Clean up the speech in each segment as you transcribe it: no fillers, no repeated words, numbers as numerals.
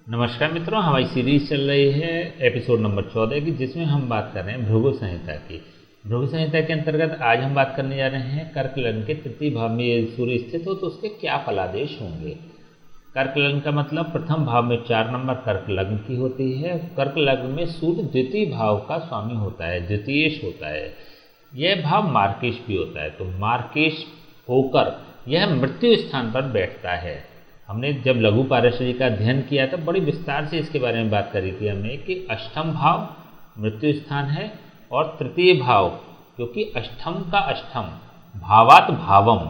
नमस्कार मित्रों, हमारी सीरीज चल रही है एपिसोड नंबर 14 की, जिसमें हम बात कर रहे हैं भृगु संहिता की। भृगु संहिता के अंतर्गत आज हम बात करने जा रहे हैं कर्क लग्न के तृतीय भाव में यदि सूर्य स्थित हो तो उसके क्या फलादेश होंगे। कर्क लग्न का मतलब प्रथम भाव में 4 नंबर कर्क लग्न की होती है। कर्क लग्न में सूर्य द्वितीय भाव का स्वामी होता है, द्वितीयेश होता है। यह भाव मार्केश भी होता है, तो मार्केश होकर यह मृत्यु स्थान पर बैठता है। हमने जब लघु पारशरी का अध्ययन किया था बड़ी विस्तार से इसके बारे में बात करी थी हमने कि अष्टम भाव मृत्यु स्थान है और तृतीय भाव, क्योंकि अष्टम का अष्टम भावात भावम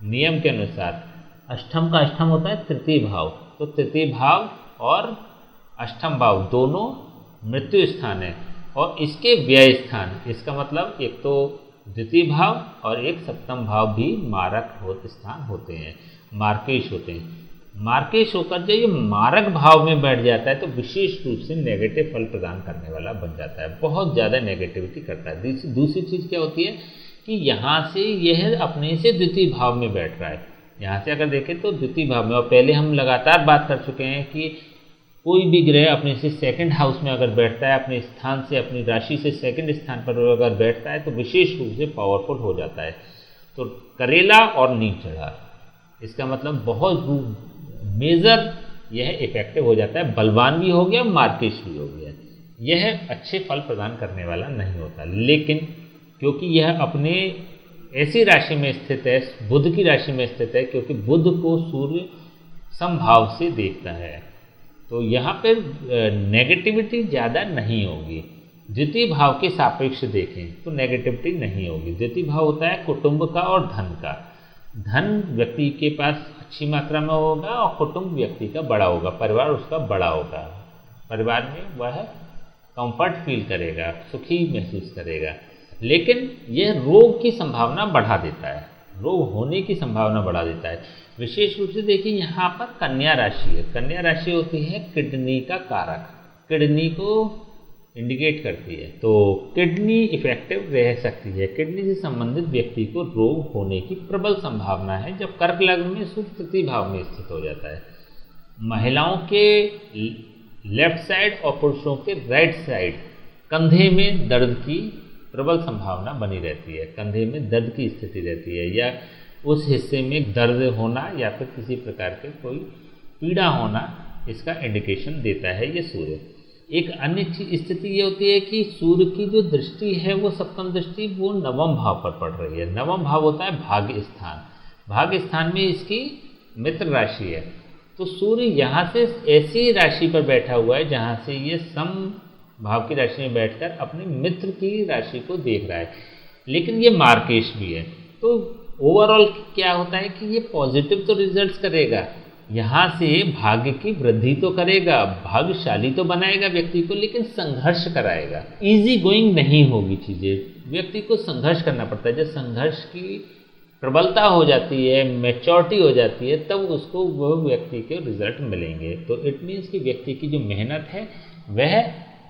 नियम के अनुसार अष्टम का अष्टम होता है तृतीय भाव, तो तृतीय भाव और अष्टम भाव दोनों मृत्यु स्थान है और इसके व्यय स्थान, इसका मतलब एक तो द्वितीय भाव और एक सप्तम भाव भी मारक स्थान होते हैं, मार्केश होते हैं। मार्केश होकर जब ये मारक भाव में बैठ जाता है तो विशेष रूप से नेगेटिव फल प्रदान करने वाला बन जाता है, बहुत ज़्यादा नेगेटिविटी करता है। दूसरी चीज़ क्या होती है कि यहाँ से यह अपने से द्वितीय भाव में बैठ रहा है। यहाँ से अगर देखें तो द्वितीय भाव में, और पहले हम लगातार बात कर चुके हैं कि कोई भी ग्रह अपने से सेकंड हाउस में अगर बैठता है, अपने स्थान से अपनी राशि से सेकंड स्थान पर अगर बैठता है तो विशेष रूप से पावरफुल हो जाता है। तो करेला और नीम चढ़ा, इसका मतलब बहुत मेजर यह इफेक्टिव हो जाता है, बलवान भी हो गया, मार्केश भी हो गया। यह अच्छे फल प्रदान करने वाला नहीं होता, लेकिन क्योंकि यह अपने ऐसी राशि में स्थित है, बुध की राशि में स्थित है, क्योंकि बुध को सूर्य समभाव से देखता है, तो यहाँ पर नेगेटिविटी ज़्यादा नहीं होगी। द्वितीय भाव के सापेक्ष देखें तो नेगेटिविटी नहीं होगी। द्वितीय भाव होता है कुटुंब का और धन का। धन व्यक्ति के पास अच्छी मात्रा में होगा और कुटुंब व्यक्ति का बड़ा होगा, परिवार उसका बड़ा होगा, परिवार में वह कंफर्ट फील करेगा, सुखी महसूस करेगा। लेकिन यह रोग की संभावना बढ़ा देता है, रोग होने की संभावना बढ़ा देता है। विशेष रूप से देखिए यहाँ पर कन्या राशि है। कन्या राशि होती है किडनी का कारक, किडनी को इंडिकेट करती है, तो किडनी इफेक्टिव रह सकती है। किडनी से संबंधित व्यक्ति को रोग होने की प्रबल संभावना है जब कर्क लग्न में सूर्य तृतीय भाव में स्थित हो जाता है। महिलाओं के लेफ्ट साइड और पुरुषों के राइट साइड कंधे में दर्द की प्रबल संभावना बनी रहती है, कंधे में दर्द की स्थिति रहती है, या उस हिस्से में दर्द होना या फिर किसी प्रकार के कोई पीड़ा होना, इसका इंडिकेशन देता है ये सूर्य। एक अन्य स्थिति ये होती है कि सूर्य की जो दृष्टि है वो सप्तम दृष्टि वो नवम भाव पर पड़ रही है। नवम भाव होता है भाग्य स्थान, भाग्य स्थान में इसकी मित्र राशि है, तो सूर्य यहाँ से ऐसी राशि पर बैठा हुआ है जहाँ से ये सम भाव की राशि में बैठकर अपने मित्र की राशि को देख रहा है, लेकिन ये मार्केश भी है। तो ओवरऑल क्या होता है कि ये पॉजिटिव तो रिजल्ट्स करेगा, यहाँ से भाग्य की वृद्धि तो करेगा, भाग्यशाली तो बनाएगा व्यक्ति को, लेकिन संघर्ष कराएगा। इजी गोइंग नहीं होगी चीज़ें, व्यक्ति को संघर्ष करना पड़ता है। जब संघर्ष की प्रबलता हो जाती है, मैच्योरिटी हो जाती है, तब उसको वह व्यक्ति के रिजल्ट मिलेंगे। तो इट मीन्स कि व्यक्ति की जो मेहनत है वह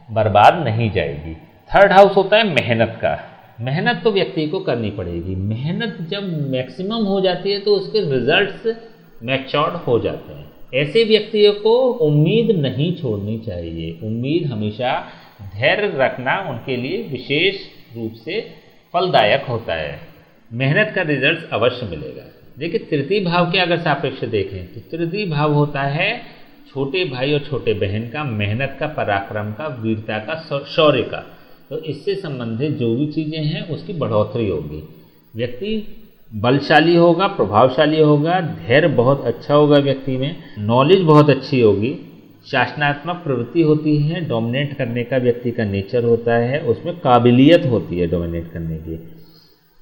बर्बाद नहीं जाएगी। थर्ड हाउस होता है मेहनत का। मेहनत तो व्यक्ति को करनी पड़ेगी, मेहनत जब मैक्सिमम हो जाती है तो उसके रिजल्ट्स मैच्योर्ड हो जाते हैं। ऐसे व्यक्तियों को उम्मीद नहीं छोड़नी चाहिए, उम्मीद हमेशा धैर्य रखना उनके लिए विशेष रूप से फलदायक होता है। मेहनत का रिजल्ट अवश्य मिलेगा। देखिए तृतीय भाव के अगर सापेक्ष देखें तो तृतीय भाव होता है छोटे भाई और छोटे बहन का, मेहनत का, पराक्रम का, वीरता का, शौर्य का। तो इससे संबंधित जो भी चीज़ें हैं उसकी बढ़ोतरी होगी। व्यक्ति बलशाली होगा, प्रभावशाली होगा, धैर्य बहुत अच्छा होगा व्यक्ति में, नॉलेज बहुत अच्छी होगी, शासनात्मक प्रवृत्ति होती है, डोमिनेट करने का व्यक्ति का नेचर होता है, उसमें काबिलियत होती है डोमिनेट करने की,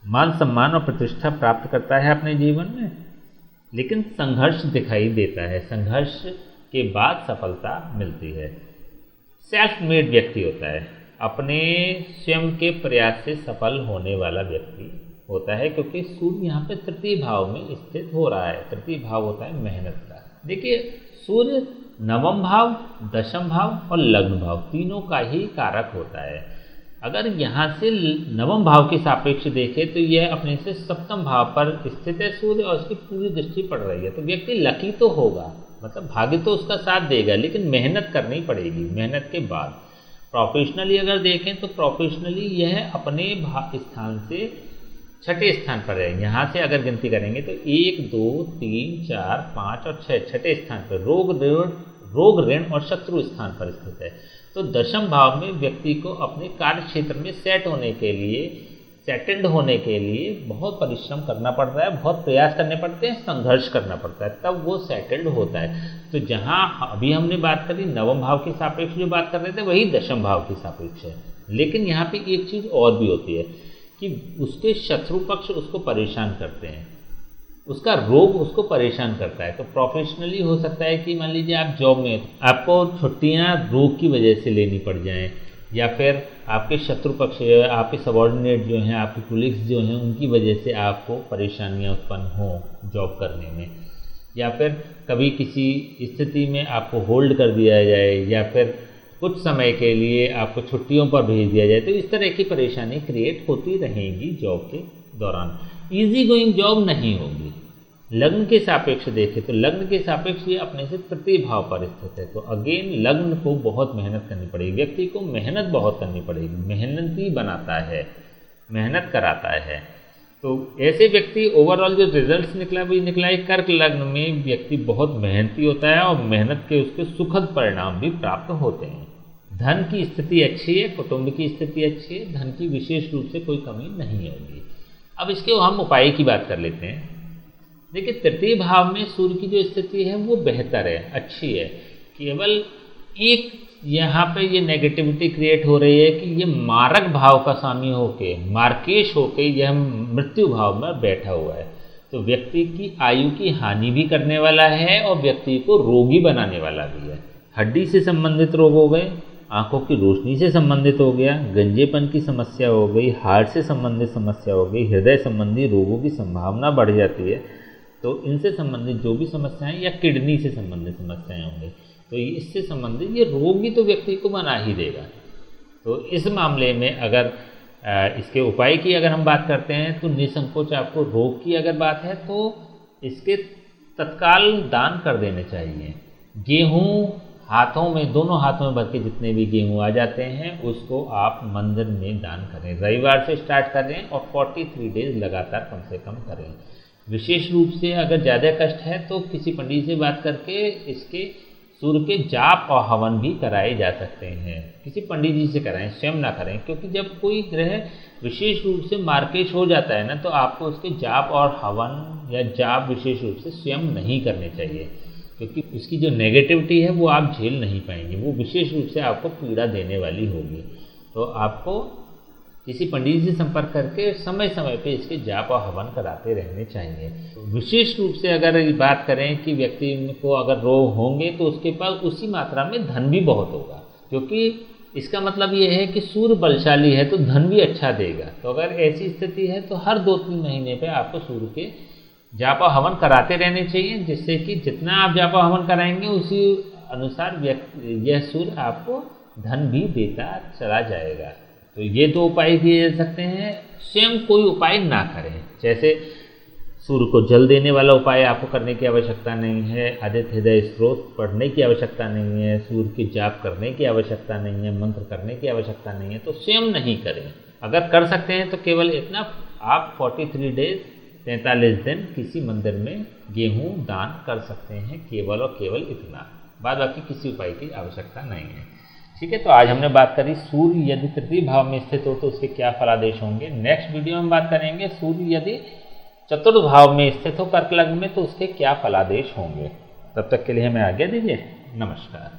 मान सम्मान और प्रतिष्ठा प्राप्त करता है अपने जीवन में, लेकिन संघर्ष दिखाई देता है, संघर्ष के बाद सफलता मिलती है। सेल्फ मेड व्यक्ति होता है, अपने स्वयं के प्रयास से सफल होने वाला व्यक्ति होता है, क्योंकि सूर्य यहाँ पे तृतीय भाव में स्थित हो रहा है। तृतीय भाव होता है मेहनत का। देखिए सूर्य नवम भाव, दशम भाव और लग्न भाव तीनों का ही कारक होता है। अगर यहाँ से नवम भाव के सापेक्ष देखें तो यह अपने से सप्तम भाव पर स्थित है सूर्य और उसकी पूरी दृष्टि पड़ रही है, तो व्यक्ति लकी तो होगा, मतलब भाग्य तो उसका साथ देगा, लेकिन मेहनत करनी पड़ेगी। मेहनत के बाद प्रोफेशनली अगर देखें तो प्रोफेशनली यह अपने स्थान से छठे स्थान पर है। यहाँ से अगर गिनती करेंगे तो 1 2 3 4 5 और 6, छठे स्थान पर रोग ऋण और शत्रु स्थान पर स्थित है। तो दशम भाव में व्यक्ति को अपने कार्य क्षेत्र में सेटल्ड होने के लिए बहुत परिश्रम करना पड़ता है, बहुत प्रयास करने पड़ते हैं, संघर्ष करना पड़ता है, तब वो सेटल्ड होता है। तो जहाँ अभी हमने बात करी नवम भाव के सापेक्ष जो बात कर रहे थे, वही दशम भाव के सापेक्ष है। लेकिन यहाँ पे एक चीज़ और भी होती है कि उसके शत्रु पक्ष उसको परेशान करते हैं, उसका रोग उसको परेशान करता है। तो प्रोफेशनली हो सकता है कि मान लीजिए आप जॉब में आपको छुट्टियां रोग की वजह से लेनी पड़ जाएं, या फिर आपके शत्रु पक्ष, आपके सबॉर्डिनेट जो हैं, आपके कोलिग्स जो हैं, उनकी वजह से आपको परेशानियां उत्पन्न हों जॉब करने में, या फिर कभी किसी स्थिति में आपको होल्ड कर दिया जाए, या फिर कुछ समय के लिए आपको छुट्टियों पर भेज दिया जाए। तो इस तरह की परेशानी क्रिएट होती रहेंगी जॉब के दौरान। ईजी गोइंग जॉब नहीं होगी। लग्न के सापेक्ष देखें तो लग्न के सापेक्ष ये अपने से तृतीय भाव पर स्थित है। तो अगेन लग्न को बहुत मेहनत करनी पड़ेगी, व्यक्ति को मेहनत बहुत करनी पड़ेगी। मेहनती बनाता है, मेहनत कराता है। तो ऐसे व्यक्ति ओवरऑल जो रिजल्ट्स निकला वही निकला है। कर्क लग्न में व्यक्ति बहुत मेहनती होता है और मेहनत के उसके सुखद परिणाम भी प्राप्त होते हैं। धन की स्थिति अच्छी है, कुटुंब की स्थिति अच्छी है, धन की विशेष रूप से कोई कमी नहीं होगी। अब इसके हम उपाय की बात कर लेते हैं। देखिए तृतीय भाव में सूर्य की जो स्थिति है वो बेहतर है, अच्छी है। केवल एक यहाँ पे ये नेगेटिविटी क्रिएट हो रही है कि ये मारक भाव का स्वामी होके, मार्केश होके यह मृत्यु भाव में बैठा हुआ है। तो व्यक्ति की आयु की हानि भी करने वाला है और व्यक्ति को रोगी बनाने वाला भी है। हड्डी से संबंधित रोग हो गए, आंखों की रोशनी से संबंधित हो गया, गंजेपन की समस्या हो गई, हार्ट से संबंधित समस्या हो गई, हृदय संबंधी रोगों की संभावना बढ़ जाती है। तो इनसे संबंधित जो भी समस्याएं, या किडनी से संबंधित समस्याएं होंगी, तो इससे संबंधित ये रोग भी तो व्यक्ति को बना ही देगा। तो इस मामले में अगर इसके उपाय की अगर हम बात करते हैं तो निसंकोच आपको रोग की अगर बात है तो इसके तत्काल दान कर देने चाहिए। गेहूँ हाथों में, दोनों हाथों में भर के जितने भी गेहूँ आ जाते हैं उसको आप मंदिर में दान करें। रविवार से स्टार्ट करें और 43 डेज लगातार कम से कम करें। विशेष रूप से अगर ज़्यादा कष्ट है तो किसी पंडित से बात करके इसके सूर्य के जाप और हवन भी कराए जा सकते हैं। किसी पंडित जी से कराएं, स्वयं ना करें, क्योंकि जब कोई ग्रह विशेष रूप से मार्केश हो जाता है ना, तो आपको उसके जाप और हवन या जाप विशेष रूप से स्वयं नहीं करने चाहिए, क्योंकि उसकी जो नेगेटिविटी है वो आप झेल नहीं पाएंगे, वो विशेष रूप से आपको पीड़ा देने वाली होगी। तो आपको किसी पंडित से संपर्क करके समय समय पे इसके जाप और हवन कराते रहने चाहिए। विशेष रूप से अगर बात करें कि व्यक्ति को अगर रोग होंगे तो उसके पास उसी मात्रा में धन भी बहुत होगा, क्योंकि इसका मतलब ये है कि सूर्य बलशाली है तो धन भी अच्छा देगा। तो अगर ऐसी स्थिति है तो हर 2-3 महीने पे आपको सूर्य के जाप और हवन कराते रहने चाहिए, जिससे कि जितना आप जाप और हवन कराएंगे उसी अनुसार यह सूर्य आपको धन भी देता चला जाएगा। तो ये 2 उपाय किए जा सकते हैं। स्वयं कोई उपाय ना करें, जैसे सूर्य को जल देने वाला उपाय आपको करने की आवश्यकता नहीं है, आदित्य हृदय स्रोत पढ़ने की आवश्यकता नहीं है, सूर्य की जाप करने की आवश्यकता नहीं है, मंत्र करने की आवश्यकता नहीं है, तो स्वयं नहीं करें। अगर कर सकते हैं तो केवल इतना, आप 43 डेज 43 दिन किसी मंदिर में गेहूँ दान कर सकते हैं, केवल और केवल इतना। बाद बाकी किसी उपाय की आवश्यकता नहीं है। ठीक है, तो आज हमने बात करी सूर्य यदि तृतीय भाव में स्थित हो तो उसके क्या फलादेश होंगे। नेक्स्ट वीडियो में बात करेंगे सूर्य यदि चतुर्थ भाव में स्थित हो कर्क लग्न में तो उसके क्या फलादेश होंगे। तब तक के लिए हमें आज्ञा दीजिए। नमस्कार।